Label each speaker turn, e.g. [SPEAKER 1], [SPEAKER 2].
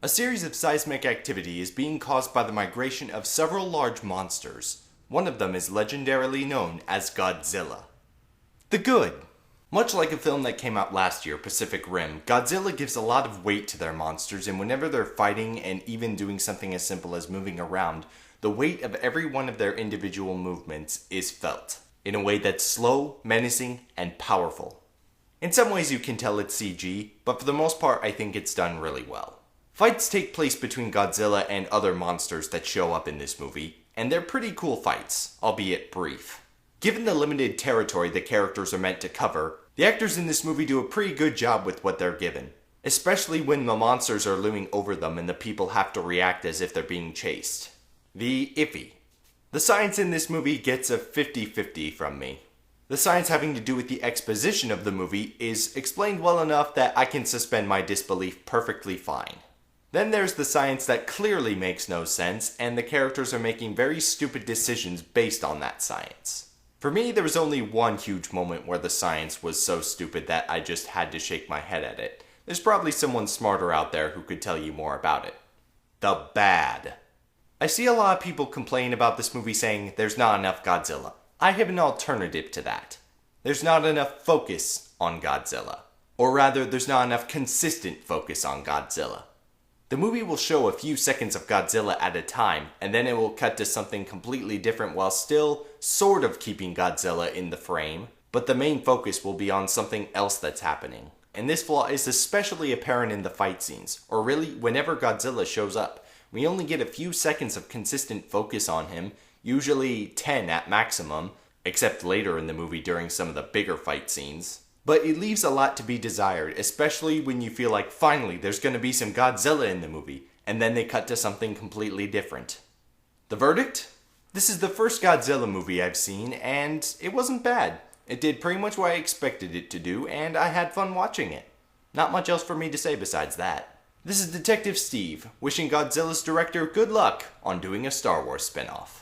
[SPEAKER 1] A series of seismic activity is being caused by the migration of several large monsters. One of them is legendarily known as Godzilla. The good. Much like a film that came out last year, Pacific Rim, Godzilla gives a lot of weight to their monsters, and whenever they're fighting and even doing something as simple as moving around, the weight of every one of their individual movements is felt, in a way that's slow, menacing, and powerful. In some ways you can tell it's CG, but for the most part I think it's done really well. Fights take place between Godzilla and other monsters that show up in this movie, and they're pretty cool fights, albeit brief. Given the limited territory the characters are meant to cover, the actors in this movie do a pretty good job with what they're given, especially when the monsters are looming over them and the people have to react as if they're being chased. The iffy. The science in this movie gets a 50-50 from me. The science having to do with the exposition of the movie is explained well enough that I can suspend my disbelief perfectly fine. Then there's the science that clearly makes no sense, and the characters are making very stupid decisions based on that science. For me, there was only one huge moment where the science was so stupid that I just had to shake my head at it. There's probably someone smarter out there who could tell you more about it. The bad. I see a lot of people complain about this movie saying there's not enough Godzilla. I have an alternative to that. There's not enough focus on Godzilla. Or rather, there's not enough consistent focus on Godzilla. The movie will show a few seconds of Godzilla at a time, and then it will cut to something completely different while still sort of keeping Godzilla in the frame, but the main focus will be on something else that's happening. And this flaw is especially apparent in the fight scenes, or really whenever Godzilla shows up. We only get a few seconds of consistent focus on him, usually 10 at maximum, except later in the movie during some of the bigger fight scenes. But it leaves a lot to be desired, especially when you feel like finally there's going to be some Godzilla in the movie, and then they cut to something completely different. The verdict? This is the first Godzilla movie I've seen, and it wasn't bad. It did pretty much what I expected it to do, and I had fun watching it. Not much else for me to say besides that. This is Detective Steve, wishing Godzilla's director good luck on doing a Star Wars spinoff.